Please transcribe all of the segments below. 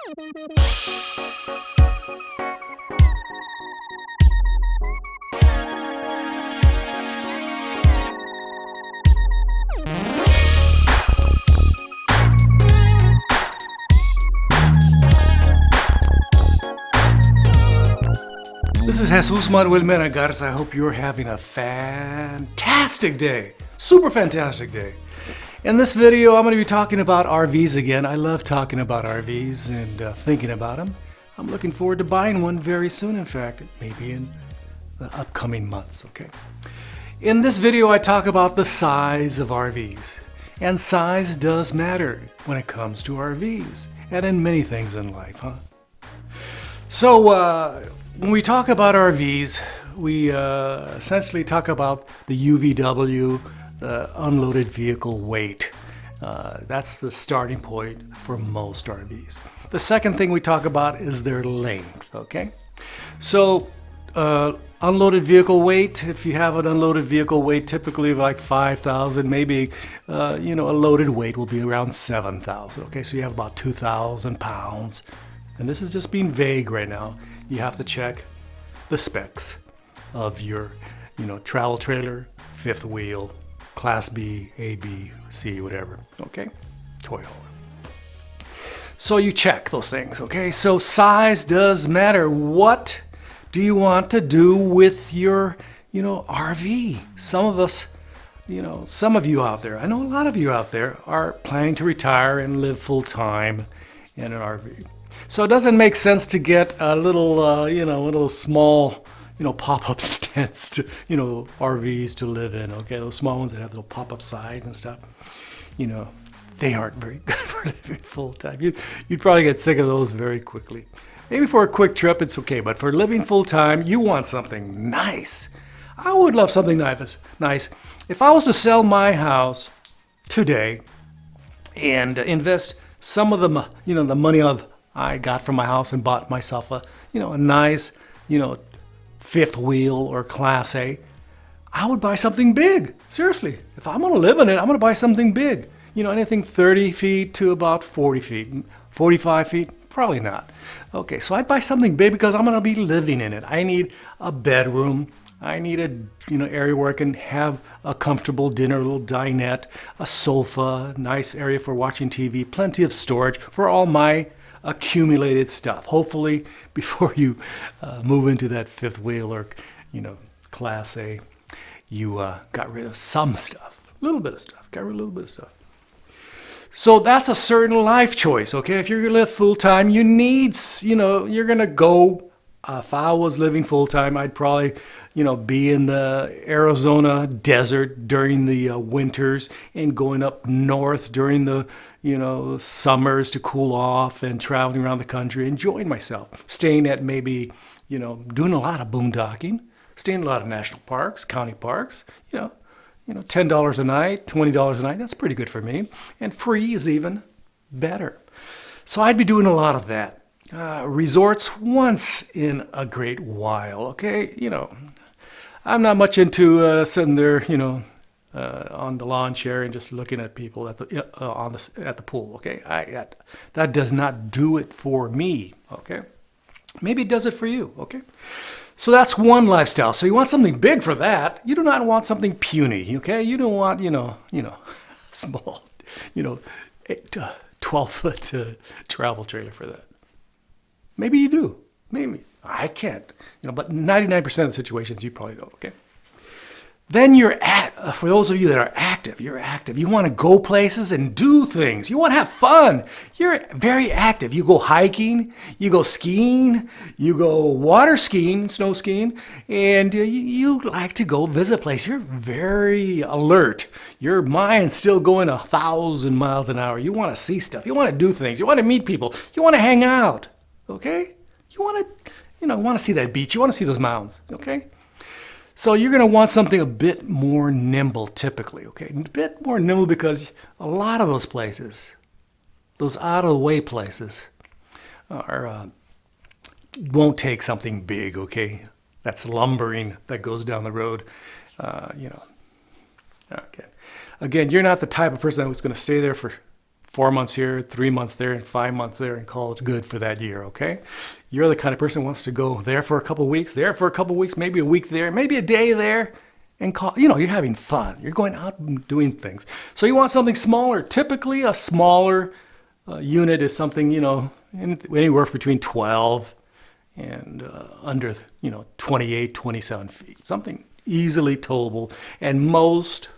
This is Jesús, Manuel, Mena, Garza. I hope you're having a fantastic day. Super fantastic day. In this video, I'm going to be talking about RVs again. I love talking about RVs and thinking about them. I'm looking forward to buying one very soon, in fact, maybe in the upcoming months, okay? In this video, I talk about the size of RVs. And size does matter when it comes to RVs and in many things in life, huh? So, when we talk about RVs, we essentially talk about the UVW, the unloaded vehicle weight. That's the starting point for most RVs. The second thing we talk about is their length, okay? So, unloaded vehicle weight, if you have an unloaded vehicle weight typically like 5,000, maybe, a loaded weight will be around 7,000, okay? So you have about 2,000 pounds. And this is just being vague right now. You have to check the specs of your, travel trailer, fifth wheel, Class B, A, B, C, whatever, okay? Toy hauler. So you check those things, okay? So size does matter. What do you want to do with your, RV? Some of us, some of you out there, I know a lot of you out there are planning to retire and live full time in an RV. So it doesn't make sense to get a little small, pop-up tents to, RVs to live in, okay? Those small ones that have little pop-up sides and stuff, they aren't very good for living full-time. You'd probably get sick of those very quickly. Maybe for a quick trip, it's okay, but for living full-time, you want something nice. I would love something nice. If I was to sell my house today and invest some of the, the money I got from my house and bought myself a nice, fifth wheel or Class A, I would buy something big. Seriously, if I'm going to live in it, I'm going to buy something big. Anything 30 feet to about 40 feet, 45 feet, probably not. Okay, so I'd buy something big because I'm going to be living in it. I need a bedroom. I need a area where I can have a comfortable dinner, a little dinette, a sofa, nice area for watching TV, plenty of storage for all my accumulated stuff. Hopefully, before you move into that fifth wheel or, Class A, you got rid of some stuff, a little bit of stuff, got rid of a little bit of stuff. So that's a certain life choice, okay? If you're going to live full-time, you need, you're going to go, if I was living full-time, I'd probably, be in the Arizona desert during the winters and going up north during the, summers to cool off and traveling around the country, enjoying myself, staying at maybe, doing a lot of boondocking, staying in a lot of national parks, county parks, $10 a night, $20 a night, that's pretty good for me. And free is even better. So I'd be doing a lot of that. Resorts once in a great while, okay? I'm not much into sitting there, on the lawn chair and just looking at people at the pool, okay? That does not do it for me, okay? Maybe it does it for you, okay? So that's one lifestyle. So you want something big for that. You do not want something puny, okay? You don't want, small, 12-foot travel trailer for that. Maybe you do. Maybe. I can't. But 99% of the situations you probably don't, okay? Then for those of you that are active, you're active. You want to go places and do things. You want to have fun. You're very active. You go hiking, you go skiing, you go water skiing, snow skiing, and you like to go visit places. You're very alert. Your mind's still going 1,000 miles an hour. You want to see stuff. You want to do things. You want to meet people. You want to hang out, okay? You want to see that beach. You want to see those mountains, okay? So you're going to want something a bit more nimble typically, okay? A bit more nimble because a lot of those places, those out-of-the-way places, won't take something big, okay? That's lumbering that goes down the road, Okay. Again, you're not the type of person who's going to stay there for 4 months here, 3 months there, and 5 months there, and call it good for that year, okay? You're the kind of person who wants to go there for a couple of weeks, there for a couple of weeks, maybe a week there, maybe a day there, and call, you're having fun. You're going out and doing things. So you want something smaller. Typically, a smaller unit is something, anywhere between 12 and under, 28, 27 feet. Something easily towable. And most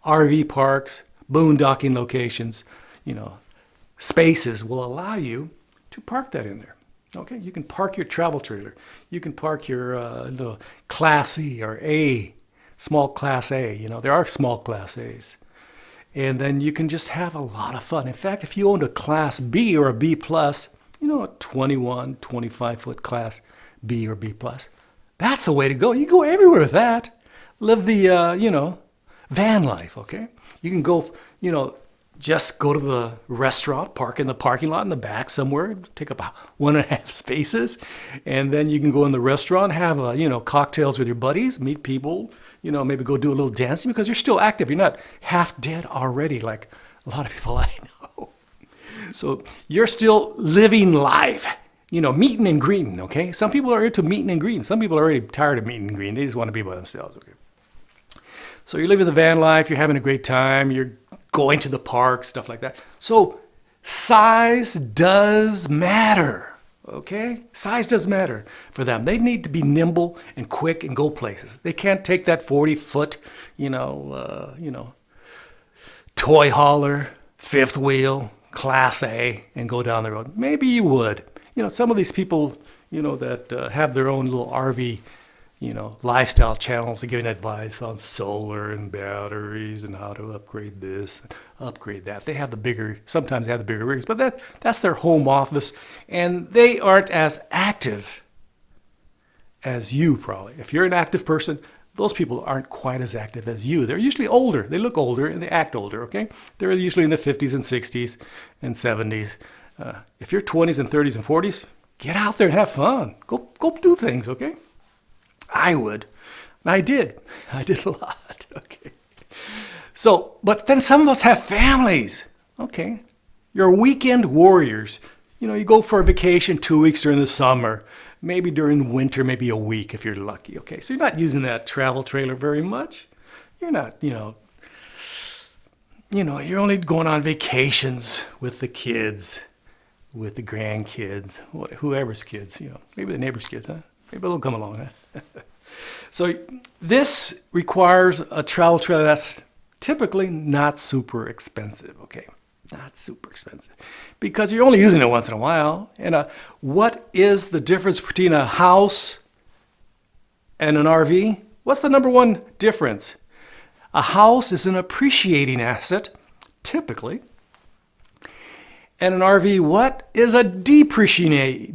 RV parks, boondocking locations, spaces will allow you to park that in there. Okay, you can park your travel trailer. You can park your little Class E or A, small Class A. There are small Class A's. And then you can just have a lot of fun. In fact, if you owned a Class B or a B plus, a 21, 25-foot Class B or B plus, that's the way to go. You go everywhere with that. Live the, van life, okay? You can go, just go to the restaurant, park in the parking lot in the back somewhere, take up 1.5 spaces, and then you can go in the restaurant, have, cocktails with your buddies, meet people, maybe go do a little dancing because you're still active. You're not half dead already like a lot of people I know. So you're still living life, meeting and greeting, okay? Some people are into meeting and greeting. Some people are already tired of meeting and greeting. They just want to be by themselves, okay? So you're living the van life, you're having a great time, you're going to the park, stuff like that. So size does matter, okay? Size does matter for them. They need to be nimble and quick and go places. They can't take that 40-foot, toy hauler, fifth wheel, Class A, and go down the road. Maybe you would. Some of these people, that have their own little RV, lifestyle channels are giving advice on solar and batteries and how to upgrade this, and upgrade that. They have sometimes they have the bigger rigs, but that's their home office, and they aren't as active as you probably. If you're an active person, those people aren't quite as active as you. They're usually older. They look older and they act older, okay? They're usually in the 50s and 60s and 70s. If you're 20s and 30s and 40s, get out there and have fun. Go do things, okay? I would. And I did. I did a lot, okay? So, but then some of us have families, okay? You're weekend warriors. You go for a vacation 2 weeks during the summer, maybe during winter, maybe a week if you're lucky, okay? So you're not using that travel trailer very much. You're not, you're only going on vacations with the kids, with the grandkids, whoever's kids, maybe the neighbor's kids, huh? Maybe they'll come along, huh? So this requires a travel trailer that's typically not super expensive, okay? Not super expensive because you're only using it once in a while. And what is the difference between a house and an RV? What's the number one difference? A house is an appreciating asset, typically. And an RV, what is a depreciating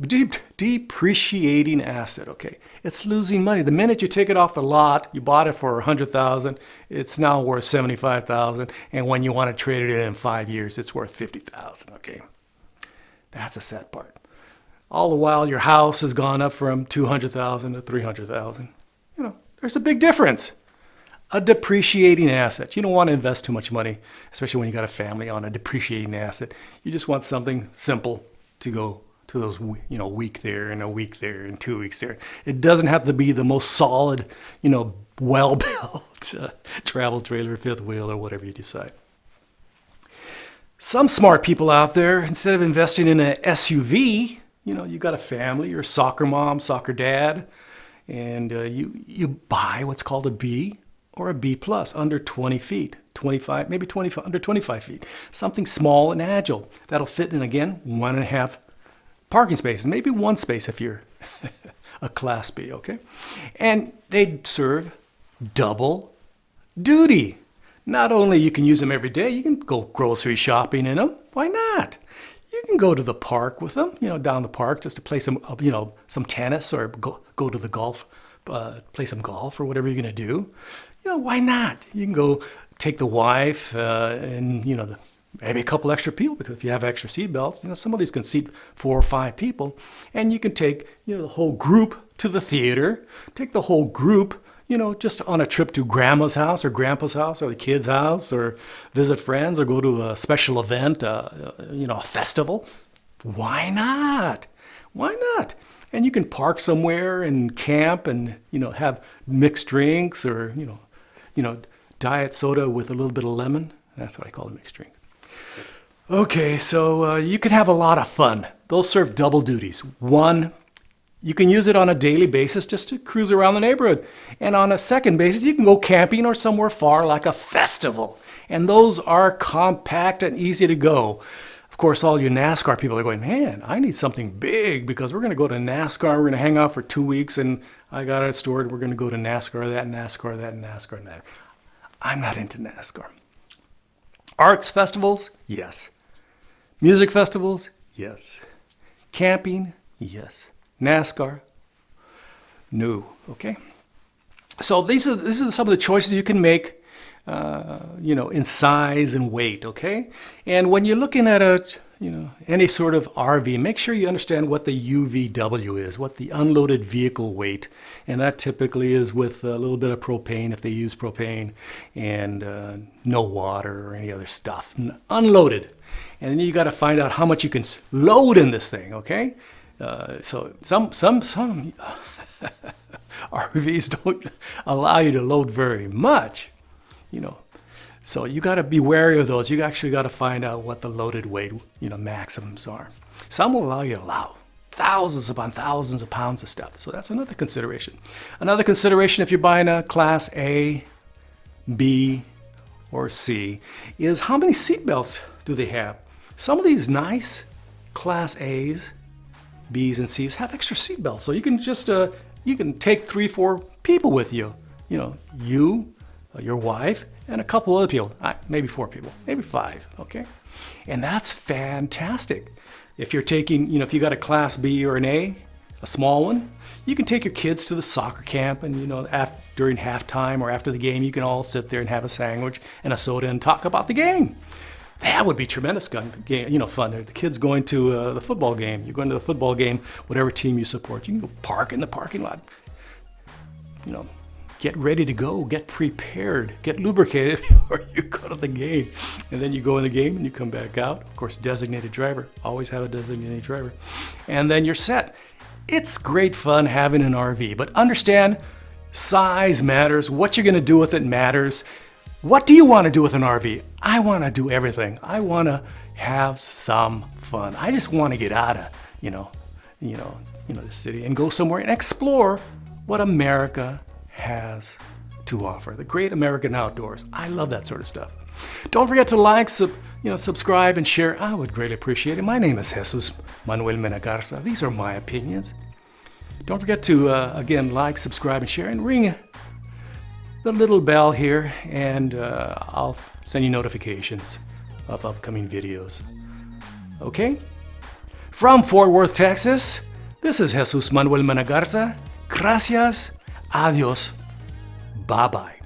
asset? Okay, it's losing money. The minute you take it off the lot, you bought it for $100,000, it's now worth $75,000, and when you want to trade it in 5 years, it's worth $50,000. Okay, that's a sad part. All the while, your house has gone up from $200,000 to $300,000. There's a big difference. A depreciating asset. You don't want to invest too much money, especially when you got a family, on a depreciating asset. You just want something simple to go to those, week there and a week there and 2 weeks there. It doesn't have to be the most solid, well-built travel trailer, fifth wheel, or whatever you decide. Some smart people out there, instead of investing in an SUV, you got a family, you're a soccer mom, soccer dad, and you buy what's called a B or a B plus, under 20 feet, 25, maybe 25, under 25 feet. Something small and agile that'll fit in, again, 1.5 parking spaces, maybe 1 space if you're a Class B, okay? And they serve double duty. Not only you can use them every day, you can go grocery shopping in them. Why not? You can go to the park with them, down the park just to play some tennis, or go to the golf, play some golf or whatever you're going to do. Why not? You can go take the wife and, maybe a couple extra people, because if you have extra seat belts, some of these can seat 4 or 5 people. And you can take, the whole group to the theater, take the whole group, just on a trip to grandma's house or grandpa's house or the kid's house or visit friends or go to a special event, a festival. Why not? Why not? And you can park somewhere and camp and, have mixed drinks or, diet soda with a little bit of lemon. That's what I call a mixed drink. Okay, so you can have a lot of fun. Those serve double duties. One, you can use it on a daily basis just to cruise around the neighborhood. And on a second basis, you can go camping or somewhere far like a festival. And those are compact and easy to go. Of course, all you NASCAR people are going, man, I need something big because we're going to go to NASCAR. We're going to hang out for 2 weeks and I got it stored. We're going to go to NASCAR, that NASCAR, that NASCAR, that. I'm not into NASCAR. Arts festivals? Yes. Music festivals? Yes. Camping? Yes. NASCAR? No. Okay. So these are some of the choices you can make, in size and weight. Okay. And when you're looking at any sort of RV, make sure you understand what the UVW is, what the unloaded vehicle weight, and that typically is with a little bit of propane if they use propane, and no water or any other stuff, unloaded. And then you got to find out how much you can load in this thing. Okay. So some RVs don't allow you to load very much, So you got to be wary of those. You actually got to find out what the loaded weight, maximums are. Some will allow you to load thousands upon thousands of pounds of stuff. So that's another consideration. Another consideration if you're buying a Class A, B, or C is how many seat belts do they have? Some of these nice Class A's, B's, and C's have extra seat belts. So you can just, you can take 3-4 people with you. You, your wife, and a couple other people. Maybe 4 people, maybe 5, okay? And that's fantastic. If you're taking, if you got a Class B or an A, a small one, you can take your kids to the soccer camp and, during halftime or after the game, you can all sit there and have a sandwich and a soda and talk about the game. That would be tremendous fun. The kids going to the football game. You're going to the football game, whatever team you support. You can go park in the parking lot. Get ready to go. Get prepared. Get lubricated before you go to the game. And then you go in the game and you come back out. Of course, designated driver. Always have a designated driver. And then you're set. It's great fun having an RV, but understand size matters. What you're going to do with it matters. What do you want to do with an RV? I want to do everything. I want to have some fun. I just want to get out of, the city and go somewhere and explore what America has to offer. The great American outdoors. I love that sort of stuff. Don't forget to like, subscribe, and share. I would greatly appreciate it. My name is Jesús, Manuel Mena Garza. These are my opinions. Don't forget to, again, like, subscribe, and share, and ring the little bell here, and I'll send you notifications of upcoming videos. Okay? From Fort Worth, Texas, this is Jesús Manuel Mena Garza. Gracias. Adios. Bye-bye.